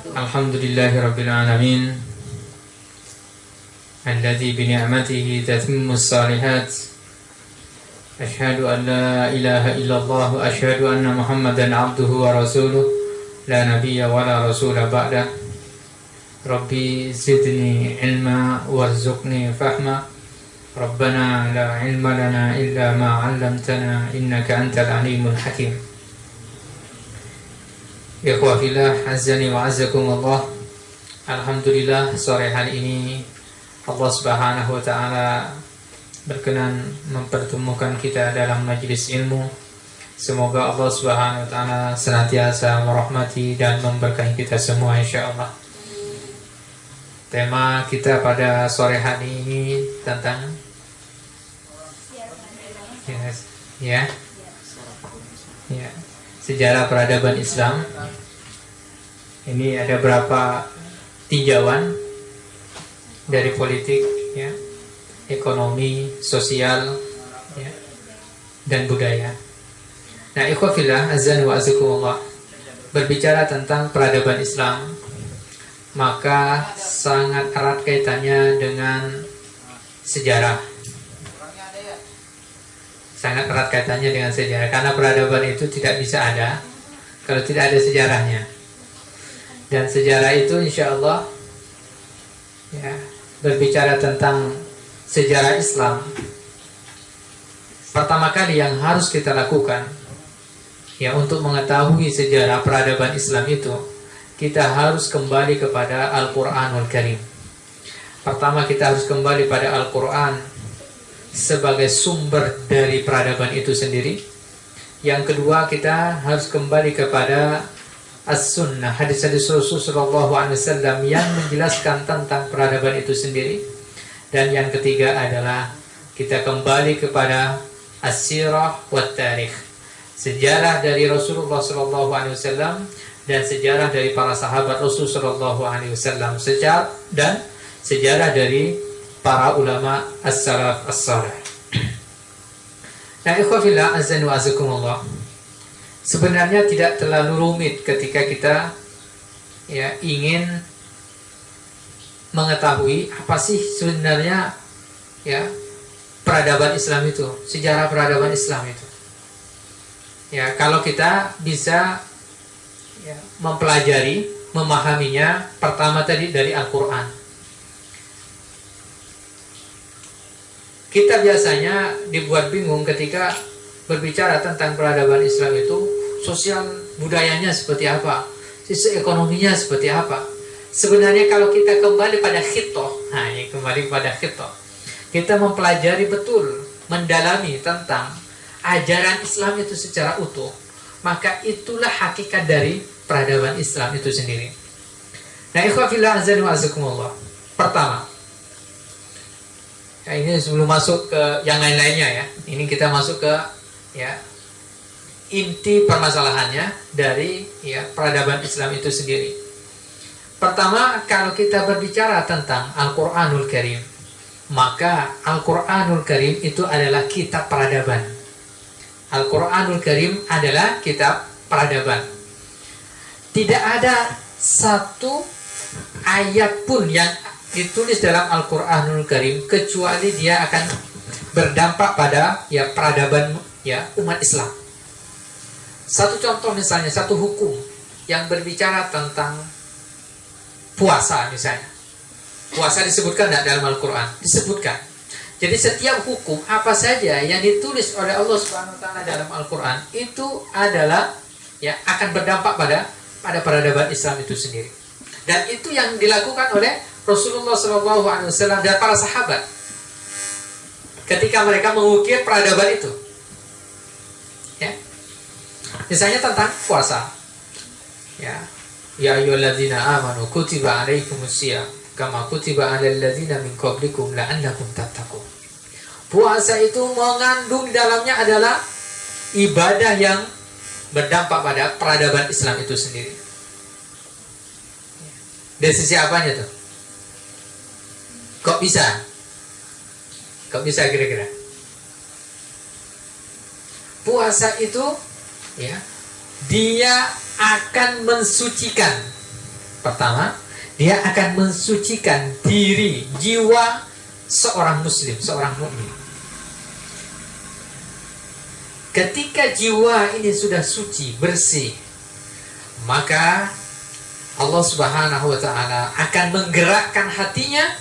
Alhamdulillahirabbil alamin alladzi bi ni'matihi tatimmus shalihat. Asyhadu an la ilaha illallah wa asyhadu anna Muhammadan abduhu wa rasuluh la nabiyya wa la rasula ba'da. Rabbi zidni ilma warzuqni fahma. Rabbana la ilma lana illa ma 'allamtana innaka antal alimul hakim. Ikhwah fillah, azani wa azzakumullah. Alhamdulillah, sore hari ini Allah Subhanahu wa taala berkenan mempertemukan kita dalam majlis ilmu. Semoga Allah Subhanahu wa taala senantiasa merahmati dan memberkahi kita semua insyaallah. Tema kita pada sore hari ini tentang sejarah peradaban Islam. Ini ada berapa tinjauan dari politik, ekonomi, sosial, dan budaya. Nah, ikhwah fillah, azan wa azakumullah, berbicara tentang peradaban Islam, maka sangat erat kaitannya dengan sejarah. Sangat erat kaitannya dengan sejarah, karena peradaban itu tidak bisa ada kalau tidak ada sejarahnya. Dan sejarah itu insya Allah berbicara tentang sejarah Islam. Pertama kali yang harus kita lakukan untuk mengetahui sejarah peradaban Islam itu, kita harus kembali kepada Al-Quranul Karim. Pertama kita harus kembali pada Al-Quran sebagai sumber dari peradaban itu sendiri. Yang kedua, kita harus kembali kepada As-Sunnah, hadis-hadis Rasulullah SAW yang menjelaskan tentang peradaban itu sendiri. Dan yang ketiga adalah kita kembali kepada As-Sirah wa Tarikh, sejarah dari Rasulullah SAW dan sejarah dari para sahabat Rasulullah SAW, dan sejarah dari para ulama as-salaf as-salih. Nah, ikhwah fillah, azan wa azakumullah, sebenarnya tidak terlalu rumit ketika kita ingin mengetahui apa sih sebenarnya peradaban Islam itu, sejarah peradaban Islam itu. Kalau kita bisa mempelajari, memahaminya, pertama tadi dari Al-Quran. Kita biasanya dibuat bingung ketika berbicara tentang peradaban Islam itu, sosial budayanya seperti apa, sisi ekonominya seperti apa. Sebenarnya kalau kita kembali pada khitoh, kita mempelajari betul, mendalami tentang ajaran Islam itu secara utuh, maka itulah hakikat dari peradaban Islam itu sendiri. Nah, ikhwah fillah, azan wa azakumullah. Pertama, ini sebelum masuk ke yang lain-lainnya ini kita masuk ke inti permasalahannya dari peradaban Islam itu sendiri. Pertama, kalau kita berbicara tentang Al-Quranul Karim, maka Al-Quranul Karim itu adalah kitab peradaban. Al-Quranul Karim adalah kitab peradaban. Tidak ada satu ayat pun yang ditulis dalam Al-Quranul Karim kecuali dia akan berdampak pada peradaban umat Islam. Satu contoh misalnya, satu hukum yang berbicara tentang puasa misalnya. Puasa disebutkan tidak dalam Al-Quran? Disebutkan. Jadi setiap hukum apa saja yang ditulis oleh Allah Subhanahu wa taala dalam Al-Quran itu adalah akan berdampak pada peradaban Islam itu sendiri. Dan itu yang dilakukan oleh Rasulullah SAW dan para sahabat ketika mereka mengukir peradaban itu. Misalnya tentang puasa. Ya ayyuhalladzina amanu kutiba alaikumusiyam kama kutiba alal ladzina min qablikum la'allakum tattaqun. Puasa itu mengandung di dalamnya adalah ibadah yang berdampak pada peradaban Islam itu sendiri. Dari sisi apanya tuh? Kok bisa? Kok bisa kira-kira? Puasa itu dia akan mensucikan Pertama, dia akan mensucikan diri, jiwa seorang muslim, seorang mukmin. Ketika jiwa ini sudah suci, bersih, maka Allah Subhanahu wa ta'ala akan menggerakkan hatinya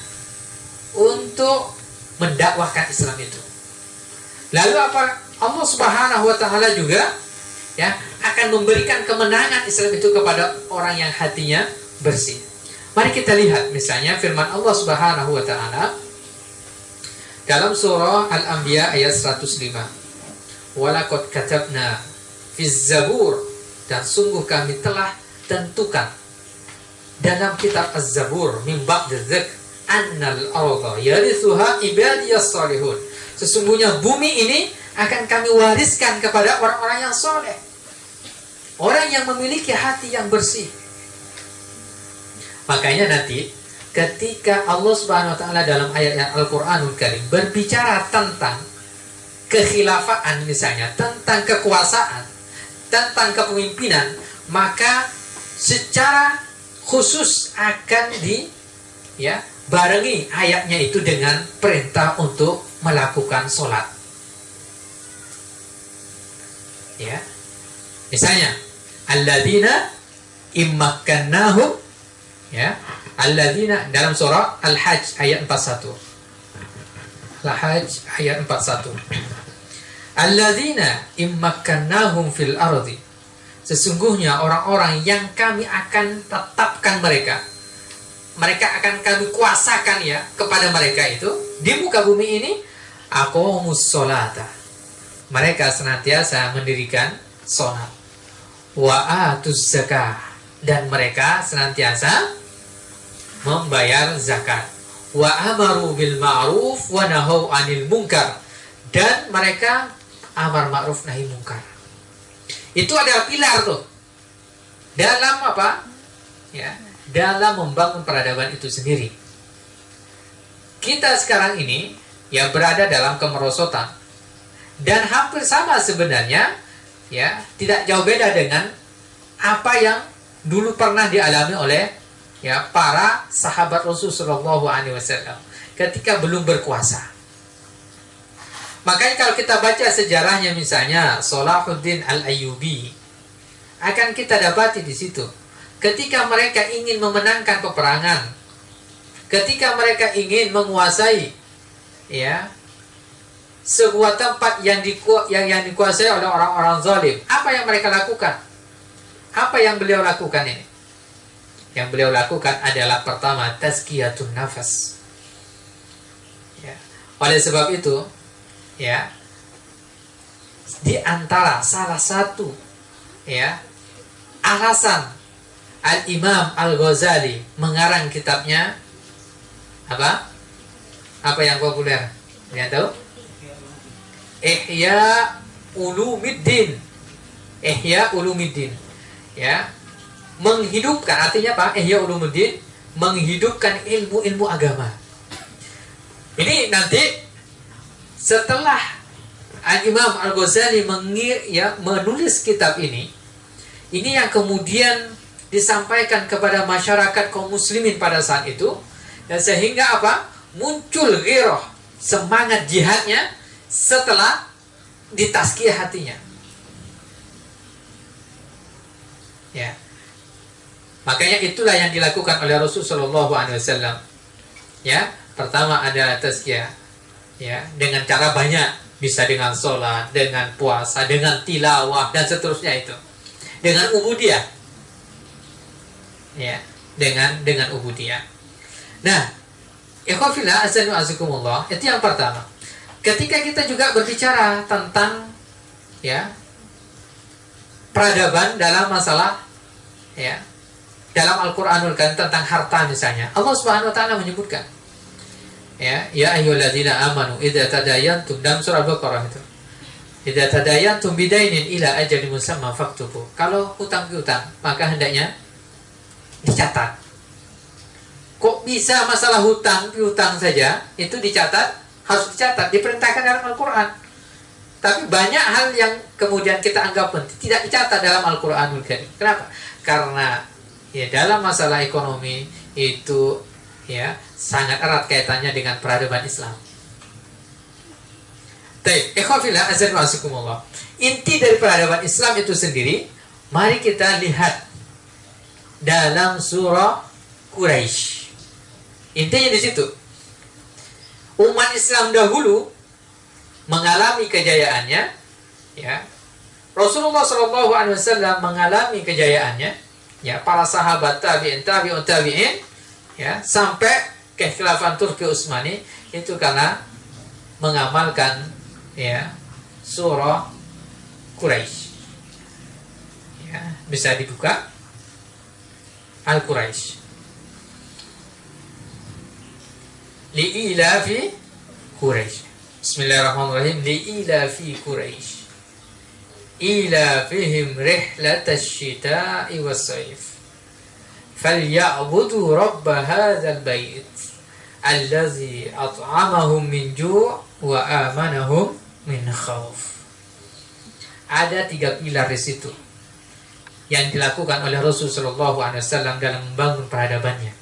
untuk mendakwahkan Islam itu. Lalu apa? Allah Subhanahu wa ta'ala juga ya akan memberikan kemenangan Islam itu kepada orang yang hatinya bersih. Mari kita lihat misalnya firman Allah Subhanahu wa ta'ala dalam surah Al-Anbiya ayat 105. Walaqad katabna fiz zabur, dan sungguh kami telah tentukan dalam kitab Az-Zabur min ba'di dzikr annal arda yarithuha ibadiyas salihun. Sesungguhnya bumi ini akan kami wariskan kepada orang-orang yang soleh, orang yang memiliki hati yang bersih. Makanya nanti ketika Allah Subhanahu wa ta'ala dalam ayat Al-Qur'anul Karim berbicara tentang kekhilafaan misalnya, tentang kekuasaan, tentang kepemimpinan, maka secara khusus akan barengi ayatnya itu dengan perintah untuk melakukan sholat. Ya, misalnya, alladzina immakkannahum, ya, alladzina dalam surah Al-Hajj ayat 41. Al-Hajj ayat 41. Alladzina immakkannahum fil ardi, sesungguhnya orang-orang yang kami akan tetapkan mereka akan kami kuasakan ya kepada mereka itu di muka bumi ini, aqamus sholata, mereka senantiasa mendirikan sholat, wa atuz zakah, dan mereka senantiasa membayar zakat, wa amaru bil ma'ruf wa nahau 'anil munkar, dan mereka amar ma'ruf nahi munkar. Itu adalah pilar tuh dalam apa? Ya, dalam membangun peradaban itu sendiri. Kita sekarang ini ya berada dalam kemerosotan dan hampir sama sebenarnya, ya, tidak jauh beda dengan apa yang dulu pernah dialami oleh ya para sahabat Rasulullah SAW ketika belum berkuasa. Makanya kalau kita baca sejarahnya misalnya Salahuddin Al-Ayyubi, akan kita dapati di situ ketika mereka ingin memenangkan peperangan, ketika mereka ingin menguasai ya sebuah tempat yang dikuasai oleh orang-orang zalim, apa yang mereka lakukan? Apa yang beliau lakukan ini? Yang beliau lakukan adalah pertama tazkiyatun nafas. Ya. Oleh sebab itu, ya, di antara salah satu ya alasan Al-Imam Al-Ghazali mengarang kitabnya apa yang populer? Kalian tahu? Ihya Ulumuddin. Ihya Ulumuddin. Ya. Menghidupkan, artinya apa? Ihya Ulumuddin, menghidupkan ilmu-ilmu agama. Ini nanti setelah Al-Imam Al-Ghazali menulis kitab ini yang kemudian disampaikan kepada masyarakat kaum muslimin pada saat itu, dan sehingga apa? Muncul ghirah, semangat jihadnya setelah ditazkiyah hatinya. Ya. Makanya itulah yang dilakukan oleh Rasulullah SAW. Ya, pertama adalah tazkiyah. Ya, dengan cara banyak, bisa dengan sholat, dengan puasa, dengan tilawah dan seterusnya itu, dengan ubudiyah, ya, dengan ubudiyah. Nah, ikhwafillah azanu azakumullah, itu yang pertama. Ketika kita juga berbicara tentang ya peradaban dalam masalah ya dalam Al-Qur'anul Karim tentang harta misalnya, Allah Subhanahu wa ta'ala menyebutkan ya ayyuhalladzina amanu idza tadayantum, dalam surah Al-Baqarah itu, idza tadayantum bidainin ila ajalin musamma faktubu. Kalau hutang piutang maka hendaknya dicatat. Kok bisa masalah hutang piutang saja itu dicatat? Harus dicatat, diperintahkan dalam Al-Quran. Tapi banyak hal yang kemudian kita anggap penting tidak dicatat dalam Al-Quranul Karim. Kenapa? Karena ya dalam masalah ekonomi itu ya sangat erat kaitannya dengan peradaban Islam. Baik, ikhwafillah azan wa asukumullah. Inti dari peradaban Islam itu sendiri, mari kita lihat dalam surah Quraisy. Intinya di situ. Umat Islam dahulu mengalami kejayaannya, ya. Rasulullah SAW mengalami kejayaannya, ya. Para sahabat tabi'in, ya, sampai kekhilafan Turki Utsmani itu karena mengamalkan, ya, surah Quraisy. Ya, bisa dibuka Al-Quraisy. Li'ilafi Quraisy. Bismillahirrahmanirrahim. Li'ilafi Quraisy. Ilafihim rihlatash shita'i was-sayf. Falyabudu rabb hadzal bait allazi at'amahum min ju' wa amanahum min khauf. Ada 3 pilar di situ yang dilakukan oleh Rasulullah SAW dalam membangun peradabannya.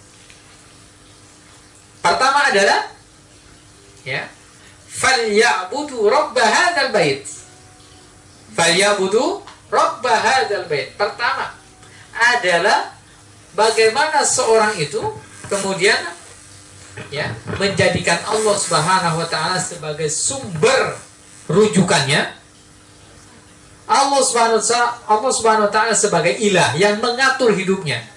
Pertama adalah, ya, falyabudu rabb hadzal bait. Falyabudu rabb hadzal bait. Pertama adalah bagaimana seorang itu kemudian, ya, menjadikan Allah Subhanahu wa taala sebagai sumber rujukannya. Allah Subhanahu wa taala sebagai ilah yang mengatur hidupnya.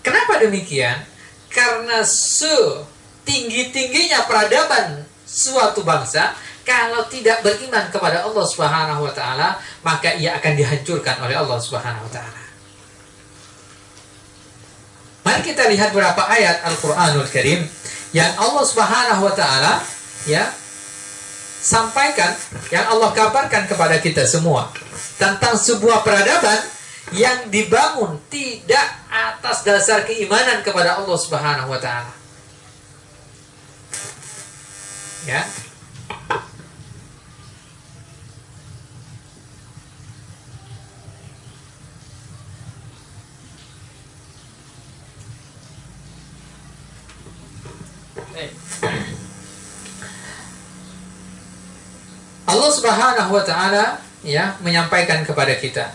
Kenapa demikian? Karena setinggi-tingginya peradaban suatu bangsa, kalau tidak beriman kepada Allah Subhanahu wa taala, maka ia akan dihancurkan oleh Allah Subhanahu wa taala. Mari kita lihat beberapa ayat Al-Qur'anul Karim yang Allah Subhanahu wa taala, ya, sampaikan, yang Allah kabarkan kepada kita semua tentang sebuah peradaban yang dibangun tidak atas dasar keimanan kepada Allah Subhanahu wa taala. Ya. Allah Subhanahu wa taala, ya, menyampaikan kepada kita.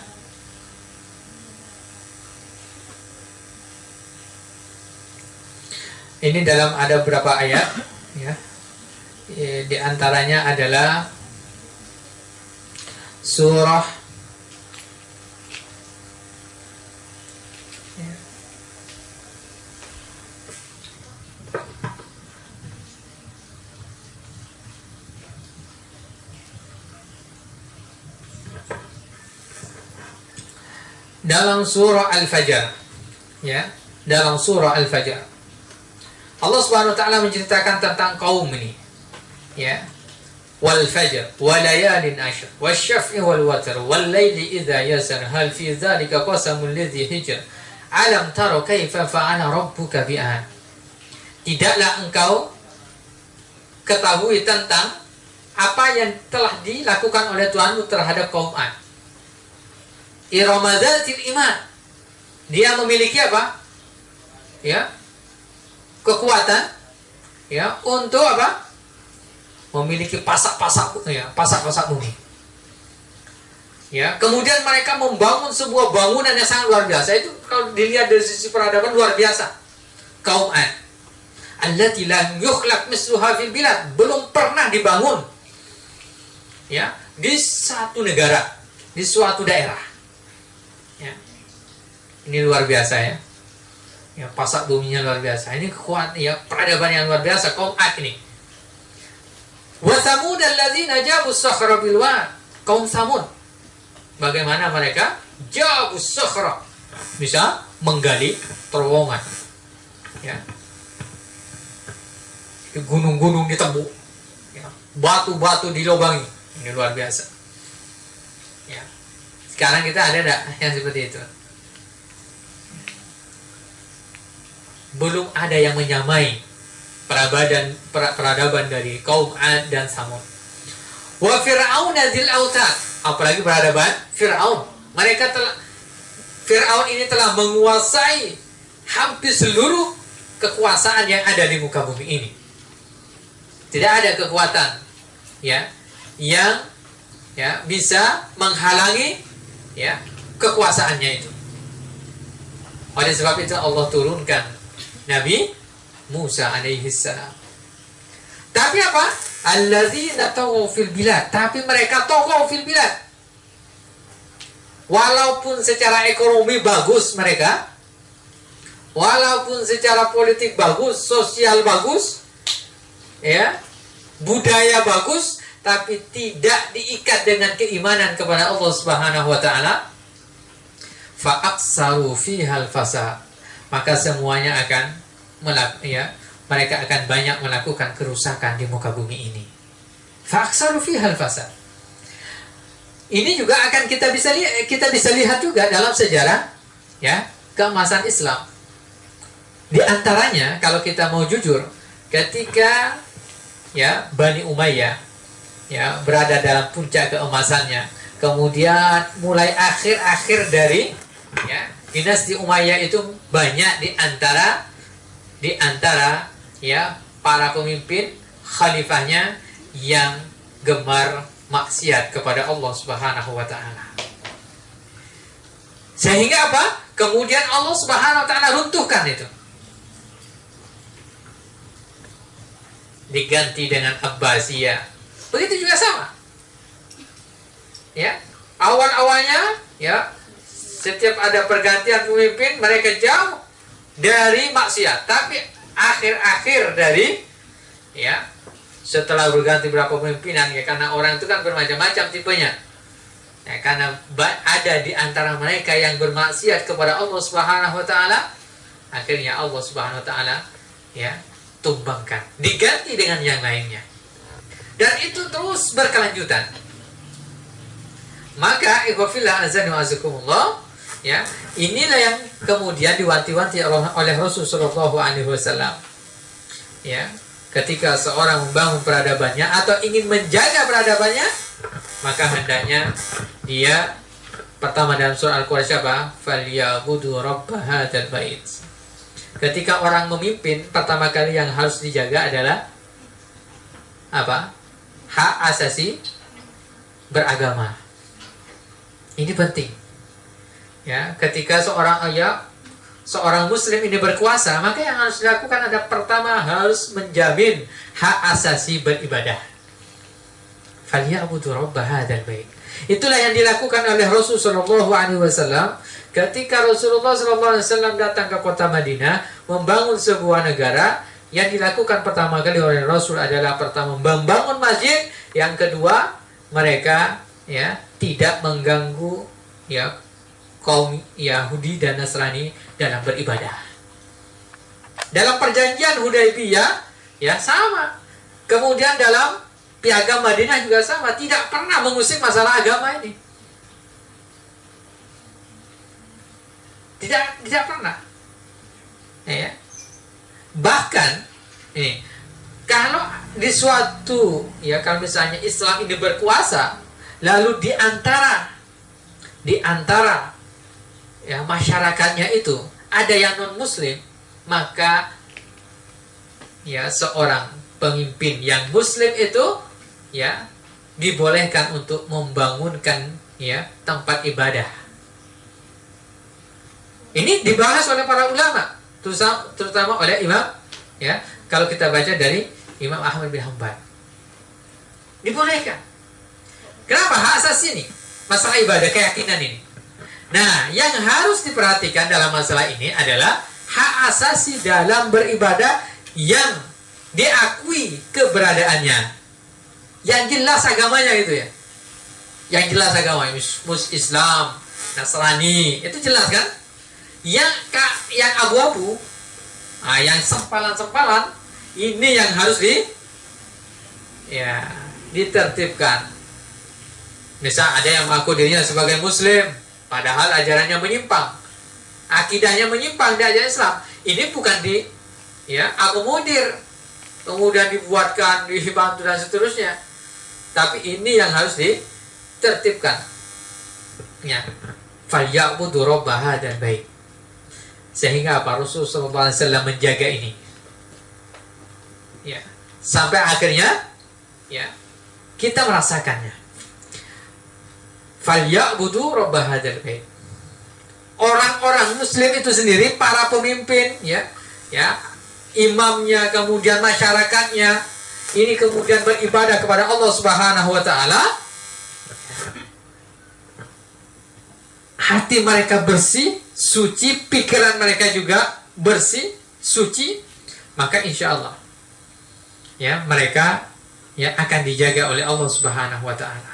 Ini dalam ada beberapa ayat, ya. Di antaranya adalah surah, ya, dalam surah Al-Fajr, ya, dalam surah Al-Fajr Allah Subhanahu wa taala menceritakan tentang kaum ini, ya. Wal fajr wa layalin ashr wasyaf'i wal watr wal laili idza yasar hal fi dzalika qasamul ladzi hijr alam tara kaifa fa'ala rabbuka bi'ad. Tidaklah engkau ketahui tentang apa yang telah dilakukan oleh Tuhanmu terhadap kaum Ad. Iramadatil iman. Dia memiliki apa? Ya, kekuatan, ya, untuk apa? Memiliki pasak-pasak, ya, pasak-pasak bumi. Ya, kemudian mereka membangun sebuah bangunan yang sangat luar biasa. Itu kalau dilihat dari sisi peradaban luar biasa. Kaum Ad. Allati lam yukhlaq misluha fil bilad, belum pernah dibangun, ya, di satu negara, di suatu daerah. Ya. Ini luar biasa, ya. Ya, pasak buminya luar biasa. Ini kekuatan, ya, peradaban yang luar biasa kaum Ad ini. Wa Tsamud alladzina jabu as-sakhra bil wad. Kaum Tsamud, bagaimana mereka jabu as-sakhra, bisa menggali terowongan, ya. Gunung-gunung ditembuk, ya. Batu-batu dilobangi. Ini luar biasa, ya. Sekarang kita ada enggak yang seperti itu? Belum ada yang menyamai peradaban dari kaum Ad dan Tsamud. Wa Fir'aun dzil autad, apalagi peradaban Fir'aun. Fir'aun ini telah menguasai hampir seluruh kekuasaan yang ada di muka bumi ini. Tidak ada kekuatan ya yang bisa menghalangi kekuasaannya itu. Oleh sebab itu Allah turunkan Nabi Musa alaihi salam. Tapi apa? Alladzina taghaw fil bilad. Tapi mereka taghaw fil bilad. Walaupun secara ekonomi bagus mereka, walaupun secara politik bagus, sosial bagus, budaya bagus, tapi tidak diikat dengan keimanan kepada Allah Subhanahu wa taala, fa aktsaru fihal fasad. Maka semuanya akan mereka akan banyak melakukan kerusakan di muka bumi ini. Fa aktsaru fihal fasad. Ini juga akan kita bisa lihat juga dalam sejarah keemasan Islam. Di antaranya kalau kita mau jujur, ketika Bani Umayyah berada dalam puncak keemasannya, kemudian mulai akhir-akhir dari dinasti Umayyah itu banyak di antara para pemimpin khalifahnya yang gemar maksiat kepada Allah Subhanahu wa taala. Sehingga apa? Kemudian Allah Subhanahu wa taala runtuhkan itu. Diganti dengan Abbasiyah. Begitu juga sama. Awal-awalnya setiap ada pergantian pemimpin mereka jauh dari maksiat, tapi akhir-akhir dari setelah berganti berapa pemimpinan karena orang itu kan bermacam-macam tipenya. Karena ada di antara mereka yang bermaksiat kepada Allah Subhanahu wa taala, akhirnya Allah Subhanahu wa taala tumbangkan, diganti dengan yang lainnya. Dan itu terus berkelanjutan. Maka ikhwafillah azani wa azakumullah, inilah yang kemudian diwanti-wanti oleh Rasul sallallahu alaihi wasallam. Ketika seorang membangun peradabannya atau ingin menjaga peradabannya, maka hendaknya dia pertama dalam surah Al-Qur'an apa? Falyabudu rabb hadzal bait. Ketika orang memimpin, pertama kali yang harus dijaga adalah apa? Hak asasi beragama. Ini penting. Ketika seorang muslim ini berkuasa, maka yang harus dilakukan ada pertama harus menjamin hak asasi beribadah. Falyabudu rabb hadzal bait. Itulah yang dilakukan oleh Rasul sallallahu alaihi wasallam ketika Rasulullah sallallahu alaihi wasallam datang ke kota Madinah membangun sebuah negara. Yang dilakukan pertama kali oleh Rasul adalah pertama membangun masjid, yang kedua mereka tidak mengganggu kaum Yahudi dan Nasrani dalam beribadah. Dalam perjanjian Hudaybiyah sama. Kemudian dalam Piagam Madinah juga sama, tidak pernah mengusik masalah agama ini. Tidak pernah. Bahkan kalau di suatu kalau misalnya Islam ini berkuasa, lalu di antara masyarakatnya itu ada yang non muslim, maka seorang pemimpin yang muslim itu dibolehkan untuk membangunkan tempat ibadah. Ini dibahas oleh para ulama, terutama oleh imam kalau kita baca dari Imam Ahmad bin Hanbal, dibolehkan. Kenapa? Hak asasi ini, masalah ibadah, keyakinan ini. Nah, yang harus diperhatikan dalam masalah ini adalah hak asasi dalam beribadah yang diakui keberadaannya, yang jelas agamanya gitu yang jelas agama Islam, Nasrani, itu jelas kan? Yang abu-abu, yang sempalan-sempalan, ini yang harus ditertibkan. Misal ada yang mengaku dirinya sebagai muslim, padahal ajarannya menyimpang, akidahnya menyimpang dari ajaran Islam. Ini bukan akomodir, kemudian dibuatkan, dibantu dan seterusnya. Tapi ini yang harus ditertibkan. falyabudu rabb hadzal bait. Sehingga apa? Rasulullah SAW menjaga ini. Ya. Sampai akhirnya ya kita merasakannya. Falyabudu rabb hadzal bait. Orang-orang muslim itu sendiri, para pemimpin ya, imamnya, kemudian masyarakatnya, ini kemudian beribadah kepada Allah Subhanahu wa taala. Hati mereka bersih, suci, pikiran mereka juga bersih, suci, maka insya Allah ya mereka ya akan dijaga oleh Allah Subhanahu wa taala.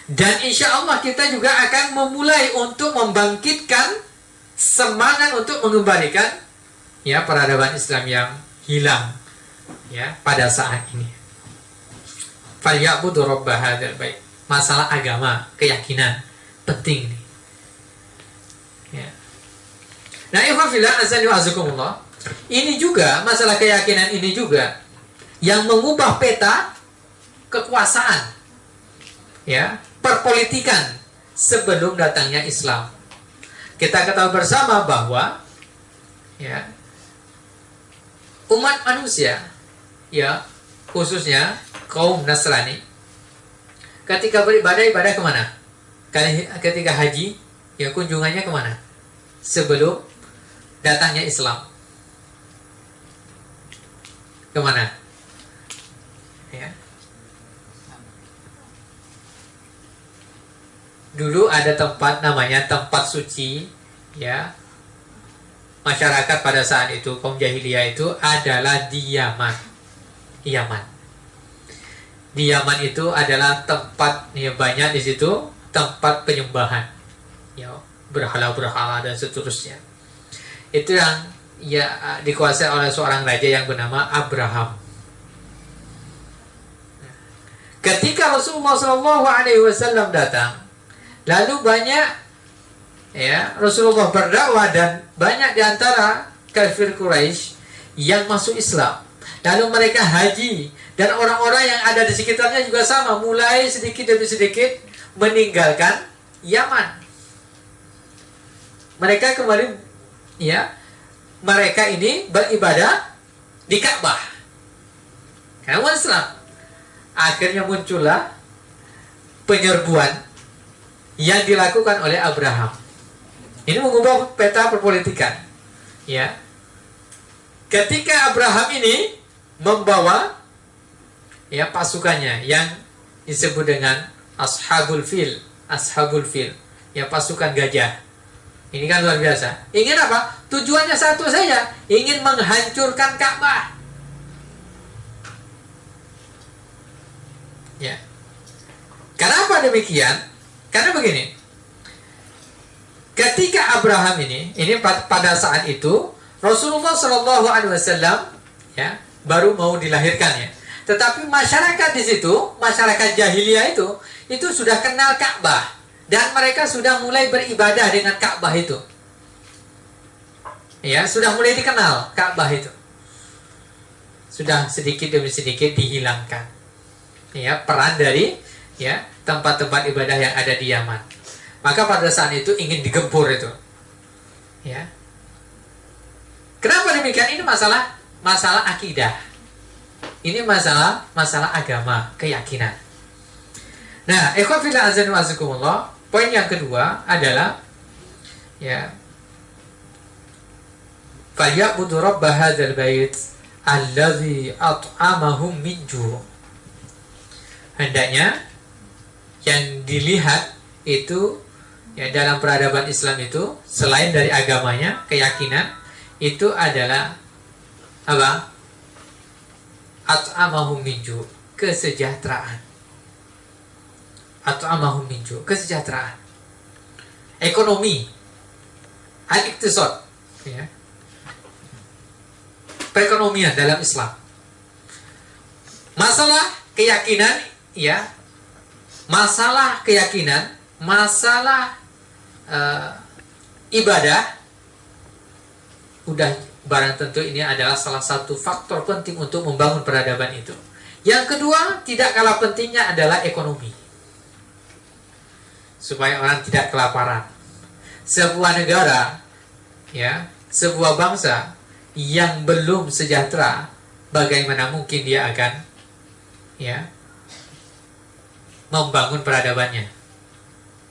Dan insya Allah kita juga akan memulai untuk membangkitkan semangat untuk mengembalikan ya peradaban Islam yang hilang ya pada saat ini. Falyabudu rabb hadzal bait. Masalah agama, keyakinan penting nih. Ya. Nah, ikhwan fillah azza wa jalla, ini juga masalah keyakinan ini juga yang mengubah peta kekuasaan ya, perpolitikan sebelum datangnya Islam. Kita ketahui bersama bahwa ya umat manusia ya, khususnya kaum Nasrani, ketika beribadah kemana? Ketika haji ya, kunjungannya kemana? Sebelum datangnya Islam, kemana? Ya. Dulu ada tempat namanya tempat suci ya. Masyarakat pada saat itu, kaum jahiliyah itu adalah di Yaman. Di Yaman itu adalah tempat ya, banyak di situ tempat penyembahan ya, berhala-berhala dan seterusnya. Itu yang ya dikuasai oleh seorang raja yang bernama Abraham. Ketika Rasulullah SAW datang, lalu banyak ya Rasulullah berdakwah dan banyak diantara kafir Quraisy yang masuk Islam. Lalu mereka haji dan orang-orang yang ada di sekitarnya juga sama, mulai sedikit demi sedikit meninggalkan Yaman. Mereka kembali ya, mereka ini beribadah di Ka'bah. Karena Islam. Akhirnya muncullah penyerbuan yang dilakukan oleh Abraham. Ini mengubah peta perpolitikan. Ya. Ketika Abraham ini membawa ya pasukannya yang disebut dengan Ashabul Fil, ya pasukan gajah. Ini kan luar biasa. Ingin apa? Tujuannya satu saja, ingin menghancurkan Ka'bah. Ya. Kenapa demikian? Karena begini. Ketika Abraham ini pada saat itu Rasulullah SAW ya baru mau dilahirkan ya. Tetapi masyarakat di situ, masyarakat jahiliyah itu sudah kenal Ka'bah dan mereka sudah mulai beribadah dengan Ka'bah itu. Ya, sudah mulai dikenal Ka'bah itu. Sudah sedikit demi sedikit dihilangkan. Ya, peran dari ya tempat-tempat ibadah yang ada di Yaman. Maka pada saat itu ingin digempur itu. Ya. Kenapa demikian? Ini masalah akidah. Ini masalah agama, keyakinan. Nah, ikhwan fillah azza wa jalla, poin yang kedua adalah ya falyabudu rabb hadzal bait allazi at'amahum min ju'. Hendaknya yang dilihat itu ya dalam peradaban Islam itu selain dari agamanya, keyakinan, itu adalah apa? At'amahum min ju', kesejahteraan. At'amahum min ju', kesejahteraan. Ekonomi, al-iqtisad, ya. Perekonomian dalam Islam. Masalah keyakinan ya, masalah keyakinan, masalah ibadah, udah barang tentu ini adalah salah satu faktor penting untuk membangun peradaban itu. Yang kedua, tidak kalah pentingnya adalah ekonomi, supaya orang tidak kelaparan. sebuah negara, ya, sebuah bangsa yang belum sejahtera, bagaimana mungkin dia akan, ya, membangun peradabannya?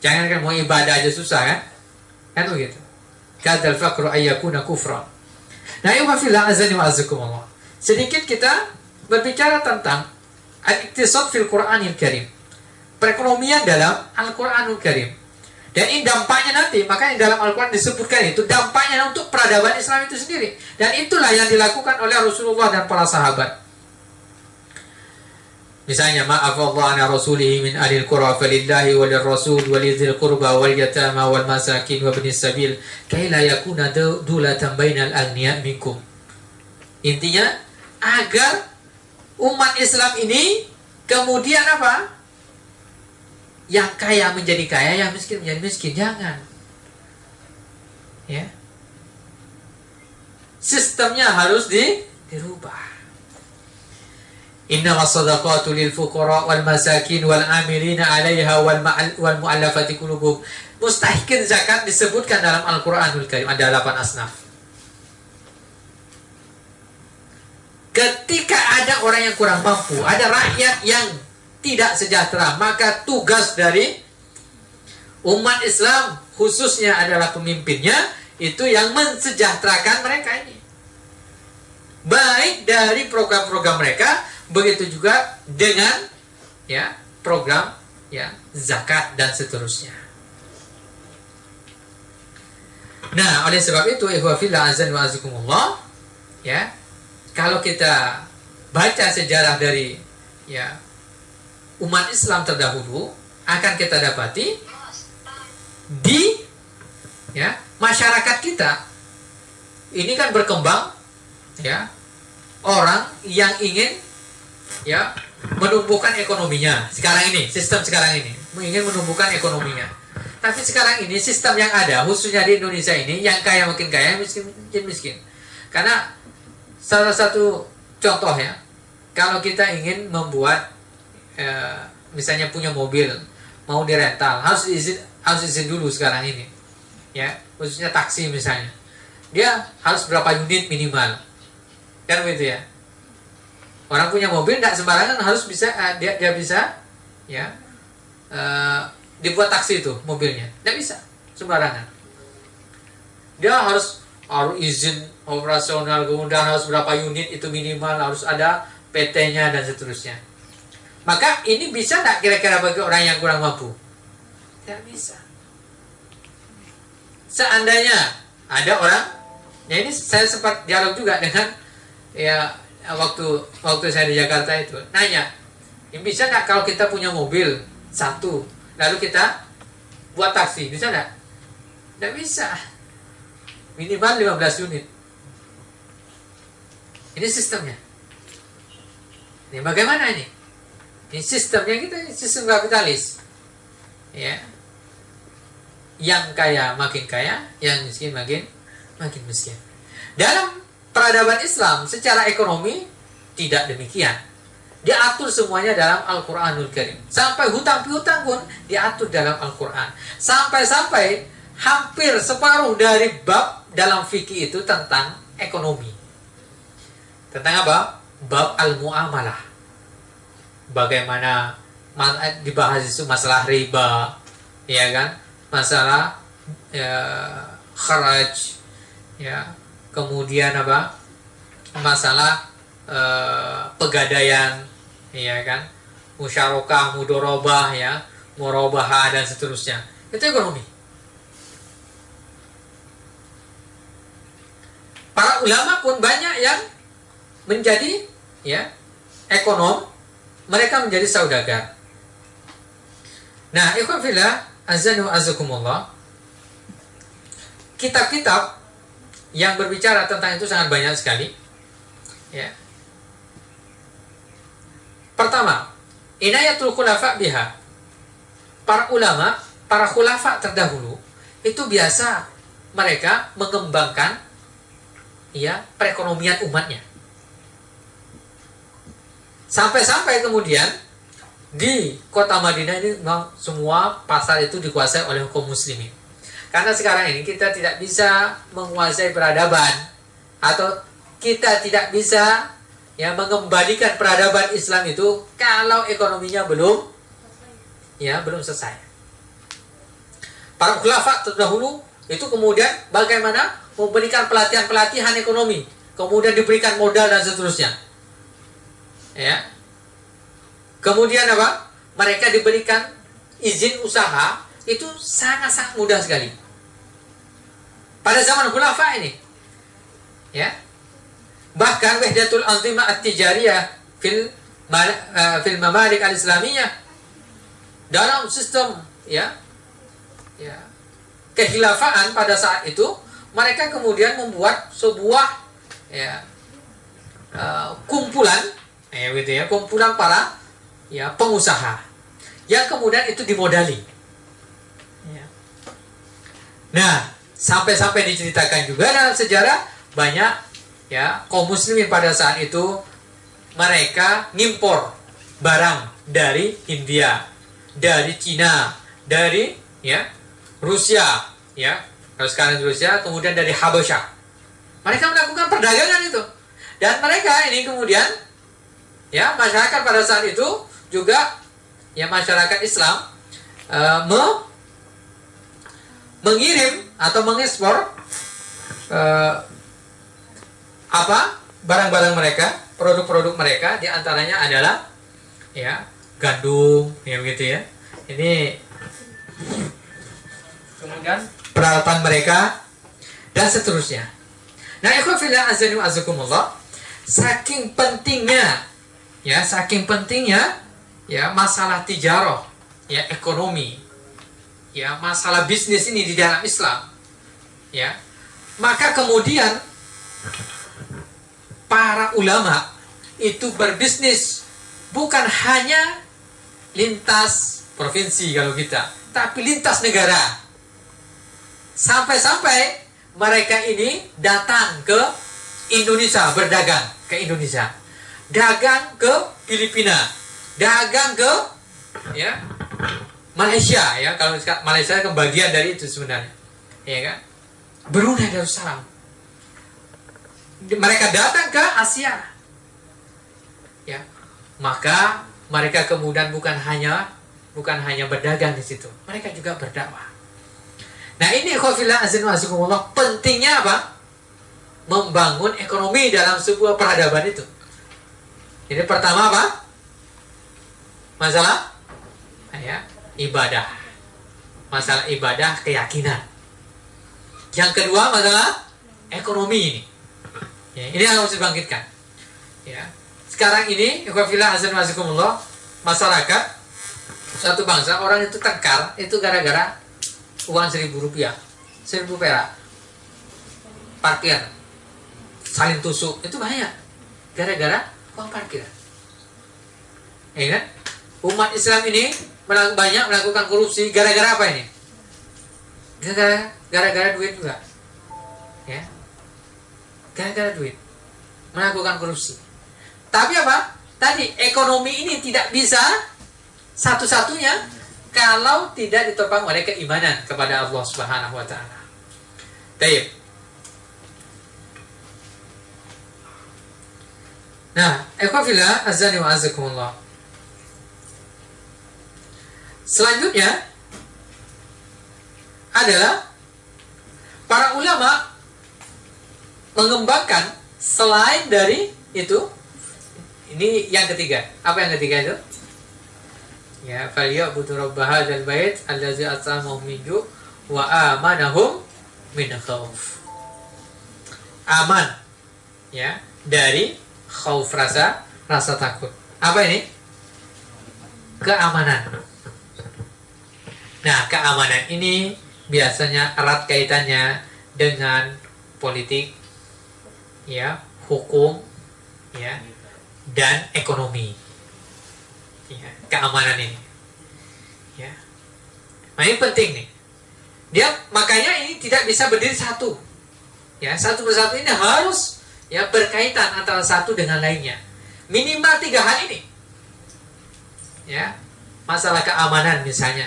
Jangan kan mau ibadah aja susah kan? Kan begitu. Kadal faqru ayyakuna kufra. Nah, fillah azani wa azakumullah. Sedikit kita berbicara tentang al-iqtisad fil Qur'anil Karim. Perekonomian dalam Al-Qur'anul Karim. Dan ini dampaknya nanti, makanya dalam Al-Quran disebutkan itu dampaknya untuk peradaban Islam itu sendiri. Dan itulah yang dilakukan oleh Rasulullah dan para sahabat. Misalnya, ma'afallah ana rasulihi min alil qura falillahi walil rasul walidhil qurba wal yatama wal masakin wa ibnis sabil kay la yakuna dulatan bainal aghniya minkum. Intinya, agar umat Islam ini kemudian apa? Yang kaya menjadi kaya, yang miskin menjadi miskin. Jangan. Ya. Sistemnya harus dirubah. Innamas shadaqatu lil fuqara wal masakin wal amilina 'alaiha wal mu'allafati qulubuhum. Mustahikin zakat disebutkan dalam Al-Qur'anul Karim, ada 8 asnaf. Ketika ada orang yang kurang mampu, ada rakyat yang tidak sejahtera, maka tugas dari umat Islam khususnya adalah pemimpinnya itu yang mensejahterakan mereka ini. Baik dari program-program mereka, begitu juga dengan ya program ya zakat dan seterusnya. Nah, oleh sebab itu ikhwafillah azan wa azakumullah, ya, kalau kita baca sejarah dari ya umat Islam terdahulu, akan kita dapati di ya masyarakat kita ini kan berkembang ya orang yang ingin ya menumbuhkan ekonominya sekarang ini, sistem sekarang ini ingin menumbuhkan ekonominya. Tapi sekarang ini sistem yang ada khususnya di Indonesia ini, yang kaya makin kaya, miskin makin miskin. Karena salah satu contoh ya, kalau kita ingin membuat misalnya punya mobil mau dirental, harus izin dulu sekarang ini ya, khususnya taksi misalnya, dia harus berapa unit minimal kan begitu ya. Orang punya mobil tidak sembarangan harus bisa dia bisa ya dibuat taksi itu mobilnya, tidak bisa sembarangan. Dia harus izin operasional, kemudian harus berapa unit itu minimal, harus ada PT-nya dan seterusnya. Maka ini bisa tidak kira-kira bagi orang yang kurang mampu? Tidak bisa. Seandainya ada orang, ya ini saya sempat dialog juga dengan ya waktu saya di Jakarta itu, nanya, ini bisa nggak kalau kita punya mobil satu, lalu kita buat taksi, bisa nggak? Tidak bisa. Minimal 15 unit. Ini sistemnya. Ini bagaimana ini? Ini sistemnya kita, sistem kapitalis. Ya. Yang kaya makin kaya, yang miskin makin miskin. Dalam peradaban Islam secara ekonomi tidak demikian. Diatur semuanya dalam Al-Quranul Karim. Sampai hutang piutang pun diatur dalam Al-Quran. Sampai hampir separuh dari bab dalam fikih itu tentang ekonomi. Tentang apa? Bab al-mu'amalah. Bagaimana dibahas itu masalah riba, ya kan? Masalah kharaj, ya. Kemudian apa? Masalah pegadaian, ya kan? Musyarakah, mudorobah, ya, murabahah dan seterusnya. Itu ekonomi. Para ulama pun banyak yang menjadi ya ekonom, mereka menjadi saudagar. Nah, ikhwan fillah azanu azakumullah, kitab-kitab yang berbicara tentang itu sangat banyak sekali. Ya. Pertama, inayatul khulafa biha. Para ulama, para khulafa terdahulu itu biasa mereka mengembangkan ya perekonomian umatnya. Sampai-sampai kemudian di kota Madinah ini memang semua pasar itu dikuasai oleh kaum muslimin. Karena sekarang ini kita tidak bisa menguasai peradaban, atau kita tidak bisa ya mengembalikan peradaban Islam itu kalau ekonominya belum selesai. Para khulafa terdahulu itu kemudian bagaimana memberikan pelatihan ekonomi, kemudian diberikan modal dan seterusnya. Ya. Kemudian apa? Mereka diberikan izin usaha itu sangat-sangat mudah sekali. Pada zaman khulafa ini, ya. Bahkan wahdatul anzimah at-tijariyah fil mamalik al-islamiyah, dalam sistem kekhilafaan pada saat itu, mereka kemudian membuat sebuah kumpulan kumpulan para pengusaha yang kemudian itu dimodali. Nah, sampai-sampai diceritakan juga dalam sejarah banyak kaum muslimin pada saat itu mereka ngimpor barang dari India, dari Cina, dari Rusia, kalau sekarang Rusia, kemudian dari Habasyah. Mereka melakukan perdagangan itu, dan mereka ini kemudian masyarakat pada saat itu juga masyarakat Islam mengirim atau mengekspor barang-barang mereka, produk-produk mereka, diantaranya adalah gandum, begitu ya. Ini kemudian peralatan mereka dan seterusnya. Nah, ikhwan fillah azani wa azakumullah, saking pentingnya masalah tijarah, ekonomi, masalah bisnis ini di dalam Islam, maka kemudian para ulama itu berbisnis bukan hanya lintas provinsi kalau kita, tapi lintas negara. Sampai-sampai mereka ini datang ke Indonesia, berdagang ke Indonesia, dagang ke Filipina, dagang ke Malaysia, kalau Malaysia kan bagian dari itu sebenarnya, kan? Brunei Darussalam. Mereka datang ke Asia, maka mereka kemudian bukan hanya berdagang di situ, mereka juga berdakwah. Nah, ini khofillah azan wasukumullah, pentingnya apa? Membangun ekonomi dalam sebuah peradaban itu. Jadi pertama apa? Masalah ibadah. Masalah ibadah, keyakinan. Yang kedua masalah ekonomi ini. Ini yang harus dibangkitkan. Sekarang ini khofillah azan wasukumullah, masyarakat suatu bangsa, orang itu tengkar itu gara-gara uang 1.000 rupiah, 1.000 perak, parkir, saling tusuk, itu banyak gara-gara uang parkir. Kan? Umat Islam ini banyak melakukan korupsi gara-gara apa ini? Gara-gara duit juga, gara-gara duit melakukan korupsi. Tapi apa? Tadi ekonomi ini tidak bisa satu-satunya kalau tidak ditopang oleh keimanan kepada Allah Subhanahu wa taala. Baik. Nah, ikhwafillah azani wa azakumullah. Selanjutnya adalah para ulama mengembangkan selain dari itu. Ini yang ketiga. Apa yang ketiga itu? Falyabudu rabb hadzal bait allazi at'amahum min ju' wa amanahum min khauf. Aman dari khauf, rasa takut. Apa ini? Keamanan. Nah, keamanan ini biasanya erat kaitannya dengan politik, hukum, dan ekonomi. Keamanan ini, nah ini penting nih. Makanya ini tidak bisa berdiri satu, satu persatu ini harus berkaitan antara satu dengan lainnya. Minimal 3 hal ini, masalah keamanan misalnya,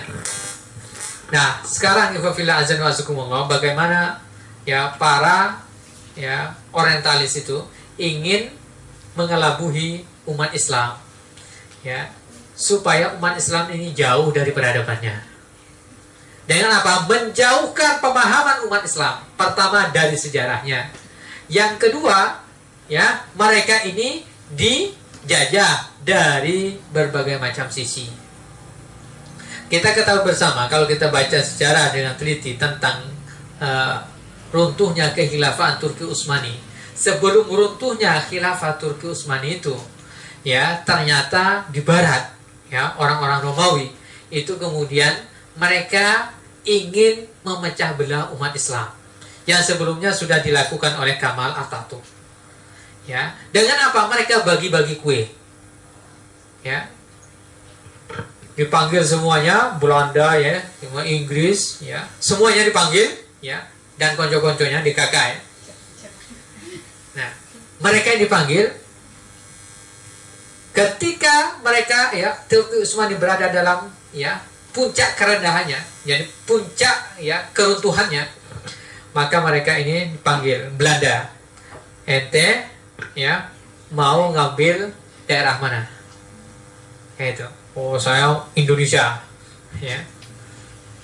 Nah, sekarang ikhwafillah azan wa azakumullah, bagaimana ya para ya orientalis itu ingin mengelabuhi umat Islam, ya, supaya umat Islam ini jauh dari peradabannya. Dengan apa? Menjauhkan pemahaman umat Islam. Pertama dari sejarahnya. Yang kedua, ya, mereka ini dijajah dari berbagai macam sisi. Kita ketahui bersama kalau kita baca sejarah dengan teliti tentang runtuhnya kekhilafan Turki Utsmani. Sebelum runtuhnya khilafah Turki Utsmani itu, ya, ternyata di barat, ya, orang-orang Romawi itu kemudian mereka ingin memecah belah umat Islam yang sebelumnya sudah dilakukan oleh Kamal Atatürk. Ya, dengan apa? Mereka bagi-bagi kue. Ya. Dipanggil semuanya, Belanda ya, Inggris ya, semuanya dipanggil ya, dan konco-konconya dikakai. Nah, mereka yang dipanggil ketika mereka ya Turki Utsmani berada dalam ya puncak kerendahannya, jadi puncak ya keruntuhannya, maka mereka ini dipanggil Belanda. Ente ya mau ngambil daerah mana? Kayak itu. Oh, saya Indonesia. Ya.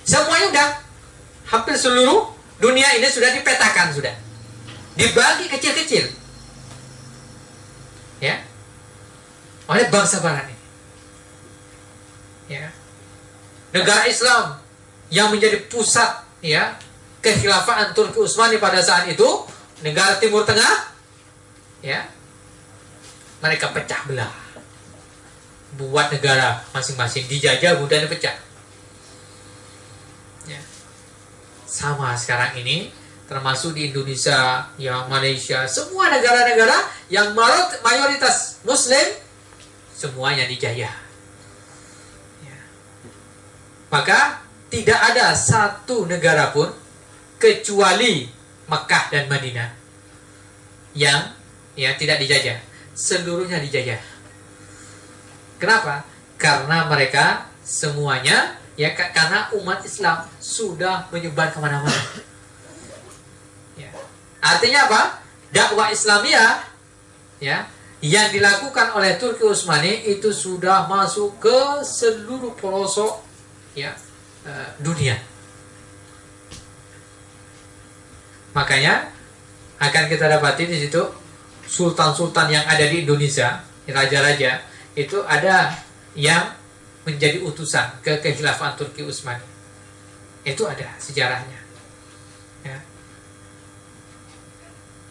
Semuanya udah hampir seluruh dunia ini sudah dipetakan, sudah dibagi kecil-kecil. Ya. Oleh bangsa barat ini. Ya. Negara Islam yang menjadi pusat ya kekhilafan Turki Utsmani pada saat itu, negara Timur Tengah, ya, mereka pecah belah, buat negara masing-masing, dijajah kemudian dipecah. Ya. Sama sekarang ini, termasuk di Indonesia, ya, Malaysia, semua negara-negara yang mayoritas Muslim, semuanya dijajah. Ya. Maka tidak ada satu negara pun kecuali Mekah dan Madinah yang ya tidak dijajah, seluruhnya dijajah. Kenapa? Karena mereka semuanya ya karena umat Islam sudah menyebar kemana-mana. Ya. Artinya apa? Dakwah Islamiyah ya yang dilakukan oleh Turki Utsmani itu sudah masuk ke seluruh pelosok ya dunia. Makanya akan kita dapati di situ sultan-sultan yang ada di Indonesia, raja-raja itu ada yang menjadi utusan ke kekhilafan Turki Utsmani. Itu ada sejarahnya. Ya.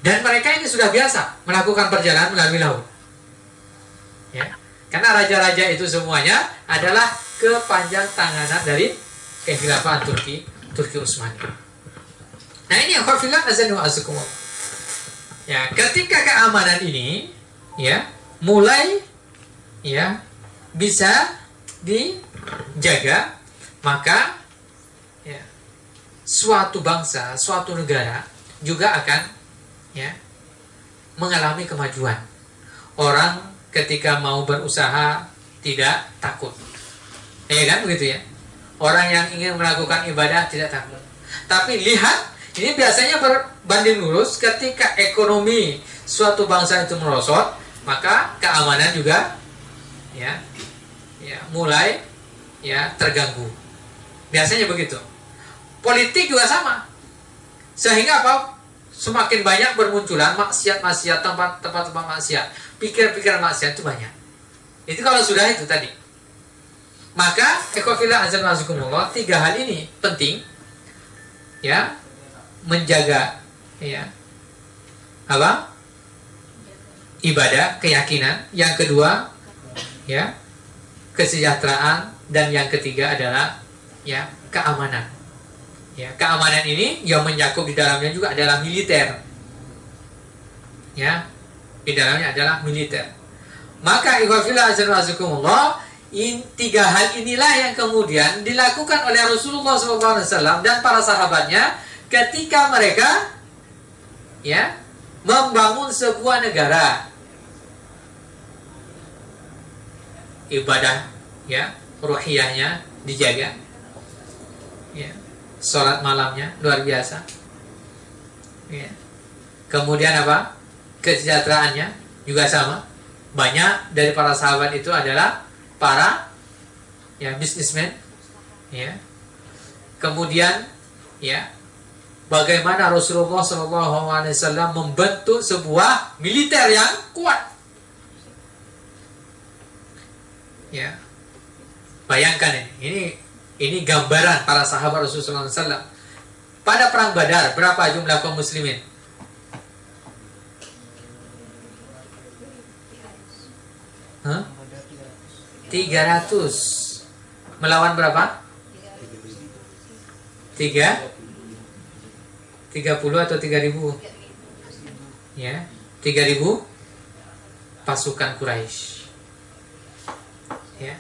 Dan mereka ini sudah biasa melakukan perjalanan melalui laut. Ya. Karena raja-raja itu semuanya adalah kepanjang tanganan dari kekhilafan Turki Utsmani. Nah, ini yang khafillah azanu azukum. Ya, ketika keamanan ini ya mulai ya bisa dijaga, maka ya suatu bangsa, suatu negara juga akan ya mengalami kemajuan. Orang ketika mau berusaha tidak takut. Ya kan begitu ya. Orang yang ingin melakukan ibadah tidak takut. Tapi lihat, ini biasanya berbanding lurus ketika ekonomi suatu bangsa itu merosot, maka keamanan juga ya mulai ya terganggu. Biasanya begitu. Politik juga sama. Sehingga apa? Semakin banyak bermunculan maksiat-maksiat, tempat-tempat maksiat, pikir-pikir maksiat itu banyak. Itu kalau sudah itu tadi. Maka ikhwafillah azan wazikumullah, 3 hal ini penting ya menjaga ya apa? Ibadah, keyakinan. Yang kedua ya kesejahteraan, dan yang ketiga adalah ya keamanan. Ya, keamanan ini yang mencakup di dalamnya juga adalah militer. Ya, di dalamnya adalah militer. Maka ikhwafillah azan wazikumullah, 3 hal inilah yang kemudian dilakukan oleh Rasulullah SAW dan para sahabatnya ketika mereka ya membangun sebuah negara. Ibadah ya ruhiyahnya dijaga, ya. Sholat malamnya luar biasa, ya. Kemudian apa, kesejahteraannya juga sama. Banyak dari para sahabat itu adalah para ya bisnismen, ya. Kemudian ya, bagaimana Rasulullah SAW membentuk sebuah militer yang kuat. Ya, bayangkan ini gambaran para sahabat Rasulullah SAW. Pada perang Badar berapa jumlah kaum muslimin? Huh? 300 melawan berapa? 30 atau 3.000? Ya, 3.000 pasukan Quraisy. Ya.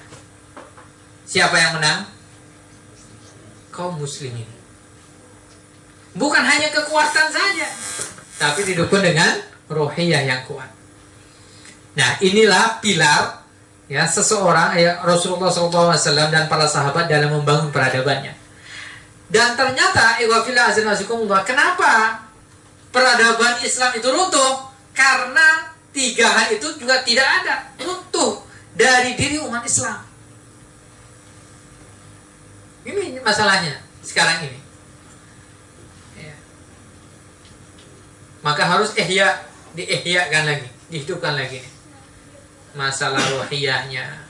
Siapa yang menang? Kaum muslimin. Bukan hanya kekuatan saja, tapi didukung dengan ruhiyah yang kuat. Nah, inilah pilar ya seseorang ya Rasulullah SAW dan para sahabat dalam membangun peradabannya. Dan ternyata kenapa peradaban Islam itu runtuh? Karena 3 hal itu juga tidak ada, runtuh dari diri umat Islam. Ini masalahnya sekarang ini. Ya. Maka harus diihyakan lagi, dihidupkan lagi. Masalah ruhiyahnya,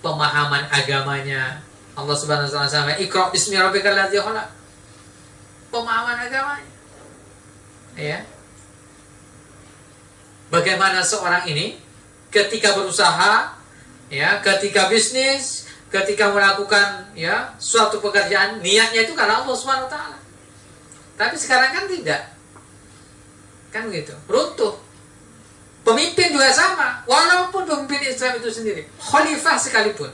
pemahaman agamanya. Allah Subhanahu wa taala, "Iqra bismi rabbikal ladzi khalaq." Pemahaman agamanya. Ya. Bagaimana seorang ini ketika berusaha, ya, ketika bisnis, ketika melakukan ya suatu pekerjaan, niatnya itu karena Allah Subhanahu wa taala. Tapi sekarang kan tidak. Kan gitu. Runtuh. Pemimpin juga sama. Walaupun pemimpin Islam itu sendiri, khalifah sekalipun,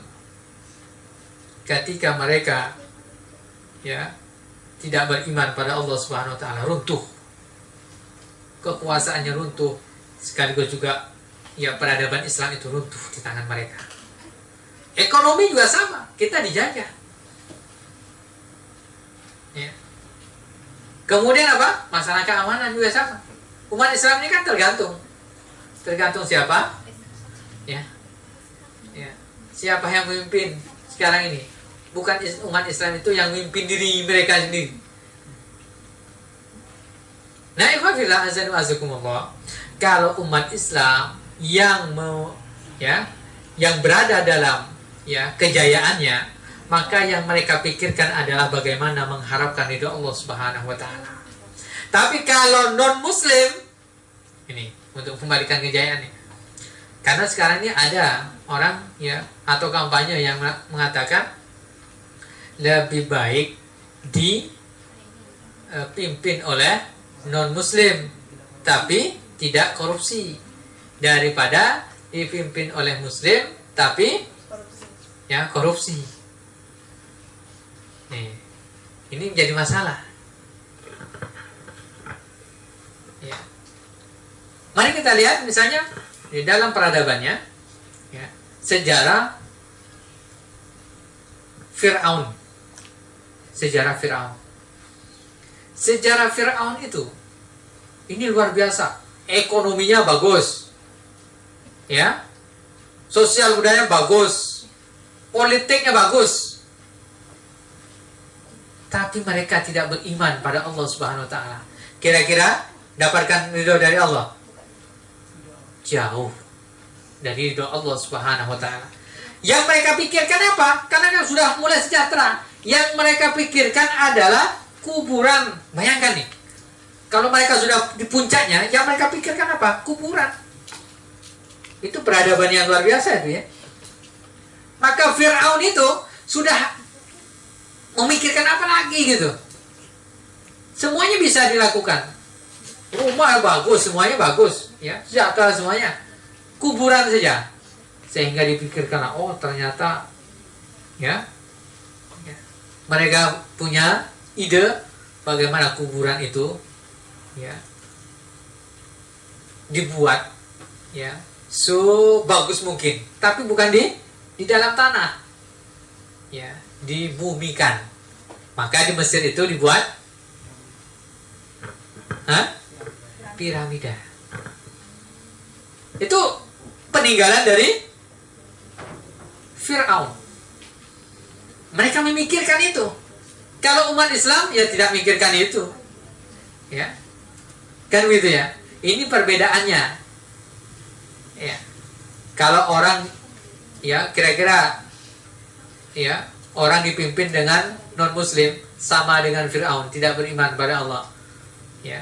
ketika mereka ya tidak beriman pada Allah Subhanahu wa taala, runtuh. Kekuasaannya runtuh, sekaligus juga ya peradaban Islam itu runtuh di tangan mereka. Ekonomi juga sama, kita dijajah. Ya. Kemudian apa? Masalah keamanan juga sama. Umat Islam ini kan tergantung siapa? Ya. Ya. Siapa yang memimpin sekarang ini? Bukan umat Islam itu yang memimpin diri mereka sendiri. Nah, ikhwafillah azan wa azakumullah. Kalau umat Islam yang berada dalam ya kejayaannya, maka yang mereka pikirkan adalah bagaimana mengharapkan ridho Allah Subhanahu wa taala. Tapi kalau non muslim ini untuk kembalikan kejayaannya. Karena sekarang ini ada orang ya atau kampanye yang mengatakan lebih baik dipimpin oleh non muslim tapi tidak korupsi daripada dipimpin oleh muslim tapi ya korupsi. Nih, ini menjadi masalah. Ya. Mari kita lihat misalnya di dalam peradabannya, ya, sejarah Fir'aun. Sejarah Fir'aun itu ini luar biasa. Ekonominya bagus, ya, sosial budaya bagus, politiknya bagus, tapi mereka tidak beriman pada Allah Subhanahu wa taala. Kira-kira dapatkan ridho dari Allah? Jauh dari ridho Allah Subhanahu wa taala. Yang mereka pikirkan apa? Karena kan sudah mulai sejahtera. Yang mereka pikirkan adalah kuburan. Bayangkan nih, kalau mereka sudah di puncaknya, yang mereka pikirkan apa? Kuburan. Itu peradaban yang luar biasa itu ya. Maka Fir'aun itu sudah memikirkan apa lagi gitu. Semuanya bisa dilakukan. Rumah bagus, semuanya bagus, ya, sejahtera semuanya. Kuburan saja. Sehingga dipikirkan, oh ternyata ya, mereka punya ide bagaimana kuburan itu ya dibuat ya sebagus mungkin, tapi bukan di dalam tanah, ya, dibumikan, Maka di Mesir itu dibuat piramida. Itu peninggalan dari Fir'aun. Mereka memikirkan itu. Kalau umat Islam ya tidak memikirkan itu. Ya. Kan begitu ya. Ini perbedaannya. Ya. Kalau orang ya kira-kira ya orang dipimpin dengan non muslim sama dengan Fir'aun, tidak beriman pada Allah. Ya.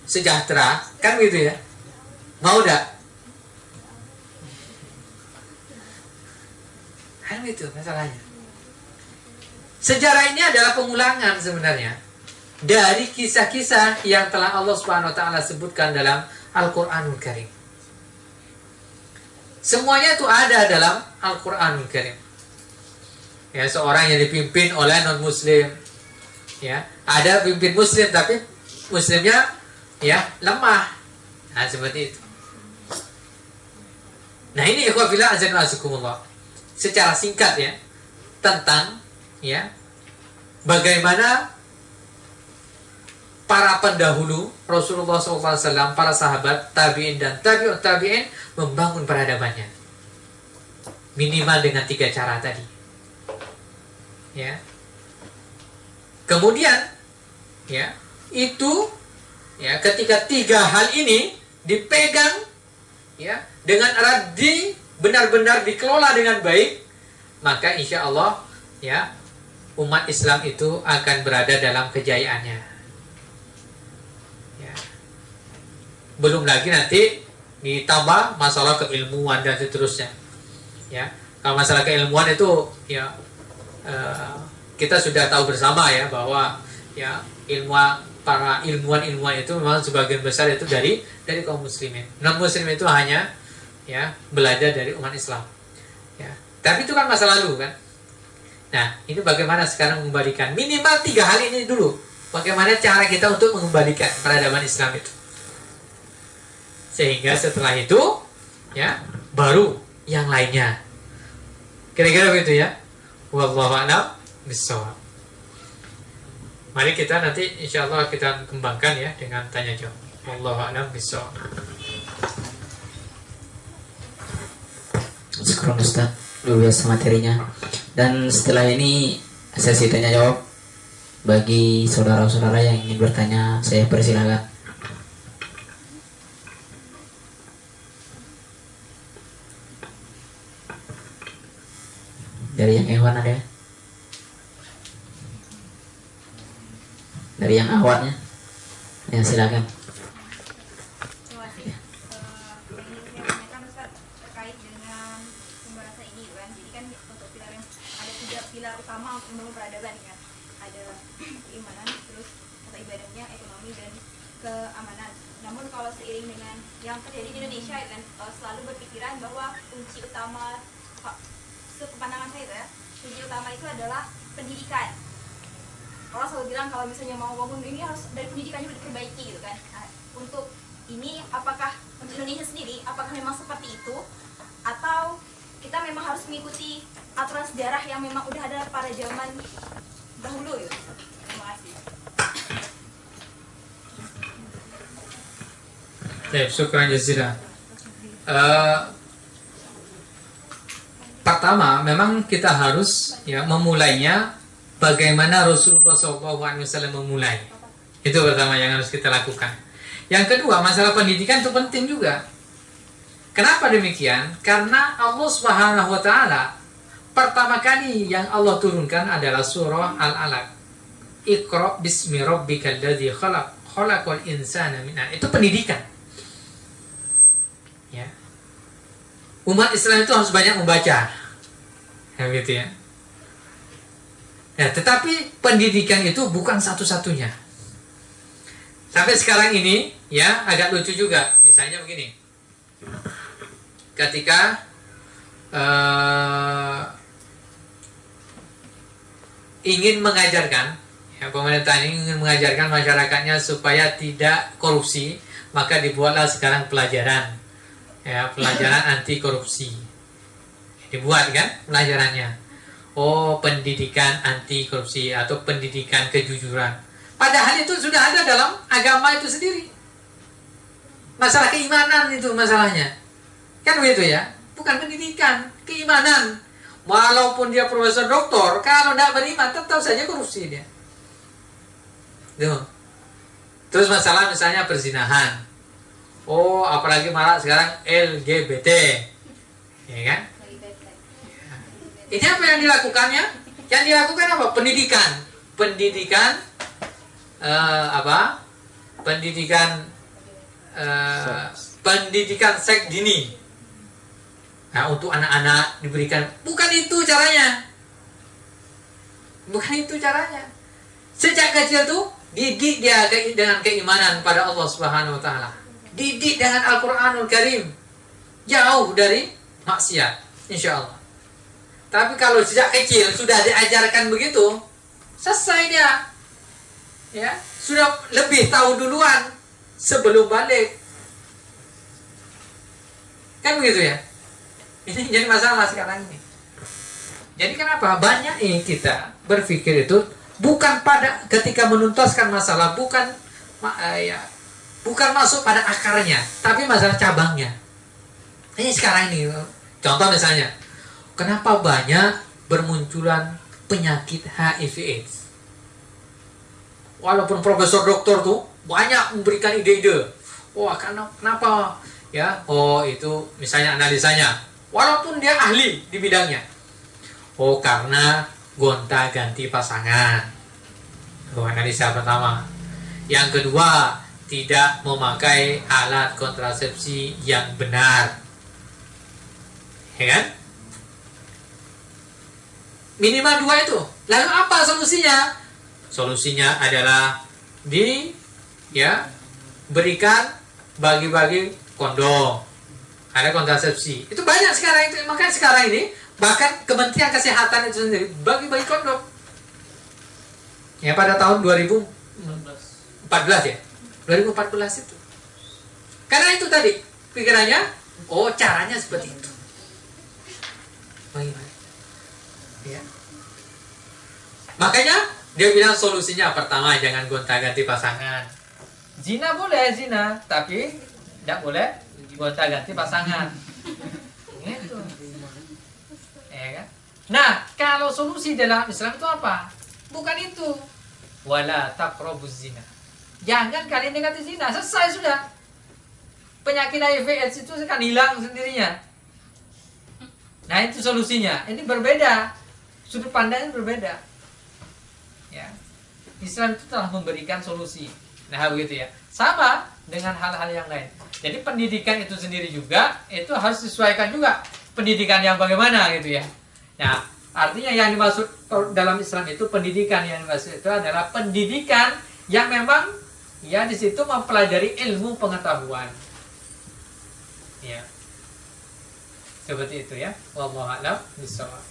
Sejahtera, kan gitu ya. Mau enggak? Kan itu masalahnya. Sejarah ini adalah pengulangan sebenarnya dari kisah-kisah yang telah Allah Subhanahu wa taala sebutkan dalam Al-Qur'anul Karim. Semuanya itu ada dalam Al-Qur'anul Karim. Ya, seorang yang dipimpin oleh non muslim. Ya, ada pimpin muslim tapi muslimnya ya lemah. Nah, seperti itu. Nah, ini ikhwah fillah azza wa jalla. Secara singkat ya tentang ya bagaimana para pendahulu Rasulullah SAW, para sahabat, tabi'in dan tabi'ut tabi'in membangun peradabannya minimal dengan 3 cara tadi. Ya. Kemudian ya itu ya ketika 3 hal ini dipegang ya dengan erat benar-benar dikelola dengan baik, maka insya Allah ya umat Islam itu akan berada dalam kejayaannya. Ya. Belum lagi nanti ditambah masalah keilmuan dan seterusnya. Ya, kalau masalah keilmuan itu ya kita sudah tahu bersama ya bahwa ya para ilmuwan itu memang sebagian besar itu dari kaum muslimin. Non muslim itu hanya ya belajar dari umat Islam. Ya. Tapi itu kan masa lalu kan. Nah, ini bagaimana sekarang mengembalikan minimal 3 hal ini dulu. Bagaimana cara kita untuk mengembalikan peradaban Islam itu. Sehingga setelah itu ya baru yang lainnya. Kira-kira begitu ya. Wallahu a'lam bishawab. Mari kita nanti insyaallah kita kembangkan ya dengan tanya jawab. Wallahu a'lam bishawab. Syukur Ustaz, luar biasa materinya. Dan setelah ini sesi tanya jawab. Bagi saudara-saudara yang ingin bertanya, saya persilakan. Dari yang Ewan ada? Dari yang awalnya? Ya silakan. Pilar utama untuk membangun peradaban kan, ada keimanan, terus kata ibadahnya, ekonomi dan keamanan. Namun kalau seiring dengan yang terjadi di Indonesia kan selalu berpikiran bahwa kunci utama, sepandangan saya itu ya, kunci utama itu adalah pendidikan. Orang selalu bilang kalau misalnya mau bangun ini harus dari pendidikannya diperbaiki gitu kan. Nah, untuk ini apakah untuk Indonesia sendiri apakah memang seperti itu atau kita memang harus mengikuti aturan sejarah yang memang udah ada pada zaman dahulu ya? Terima kasih. Baik, syukran jazilan. Pertama, memang kita harus ya memulainya bagaimana Rasulullah SAW memulai. Itu pertama yang harus kita lakukan. Yang kedua, masalah pendidikan itu penting juga. Kenapa demikian? Karena Allah Subhanahu wa taala pertama kali yang Allah turunkan adalah surah Al-Alaq. Iqra bismi rabbikal ladzi khalaq, khalaqal insana min 'alaq. Itu pendidikan. Ya. Umat Islam itu harus banyak membaca. Ya gitu ya. Ya, tetapi pendidikan itu bukan satu-satunya. Sampai sekarang ini ya agak lucu juga. Misalnya begini. Ketika ingin mengajarkan ya, pemerintah ini ingin mengajarkan masyarakatnya supaya tidak korupsi, maka dibuatlah sekarang pelajaran ya, pelajaran anti korupsi dibuat kan pelajarannya. oh pendidikan anti korupsi atau pendidikan kejujuran. Padahal itu sudah ada dalam agama itu sendiri. Masalah keimanan itu masalahnya. Kan begitu ya? Bukan pendidikan, keimanan. Walaupun dia profesor doktor, kalau tidak beriman tetap saja korupsi dia. Tuh. Terus masalah misalnya perzinahan. Oh, apalagi malah sekarang LGBT. Ya kan? Ini apa yang dilakukannya? Yang dilakukan apa? Pendidikan. Pendidikan apa? Pendidikan pendidikan seks dini. Nah, untuk anak-anak diberikan. Bukan itu caranya. Bukan itu caranya. Sejak kecil tuh didik dia dengan keimanan pada Allah Subhanahu wa taala. Didik dengan Al-Qur'anul Karim. Jauh dari maksiat, insyaallah. Tapi kalau sejak kecil sudah diajarkan begitu, selesai dia. Ya, sudah lebih tahu duluan sebelum balik. Kan begitu ya? Ini jadi masalah sekarang ini. Jadi kenapa banyak kita berpikir itu bukan pada ketika menuntaskan masalah, bukan masuk pada akarnya, tapi masalah cabangnya. Ini sekarang ini, contoh misalnya, kenapa banyak bermunculan penyakit HIV/AIDS? Walaupun profesor doktor tuh banyak memberikan ide-ide. Wah, kenapa? Ya, oh itu misalnya analisanya. Walaupun dia ahli di bidangnya. Oh, karena gonta-ganti pasangan. Oh, analisa pertama. Yang kedua, tidak memakai alat kontrasepsi yang benar. Ya kan? Minimal 2 itu. Lalu apa solusinya? Solusinya adalah berikan bagi-bagi kondom. Ada kontrasepsi. Itu banyak sekarang itu. Makanya sekarang ini bahkan Kementerian Kesehatan itu sendiri bagi-bagi kondom. Ya pada tahun 2014 ya. 2014 itu. Karena itu tadi pikirannya, oh caranya seperti itu. Bagaimana? Ya. Makanya dia bilang solusinya pertama jangan gonta-ganti pasangan. Zina boleh zina, tapi tidak boleh gonta-ganti pasangan. Gitu. Ya kan? Nah, kalau solusi dalam Islam itu apa? Bukan itu. Wala taqrabuz zina. Jangan kalian dekati zina, selesai sudah. Penyakit HIV/AIDS itu akan hilang sendirinya. Nah, itu solusinya. Ini berbeda. Sudut pandangnya berbeda. Ya. Islam itu telah memberikan solusi. Nah, begitu ya. Sama dengan hal-hal yang lain. Jadi pendidikan itu sendiri juga itu harus disesuaikan juga. Pendidikan yang bagaimana gitu ya. Nah, artinya yang dimaksud dalam Islam itu pendidikan yang dimaksud itu adalah pendidikan yang memang ya di situ mempelajari ilmu pengetahuan. Ya. Seperti itu ya. Wallahu a'lam bishawab.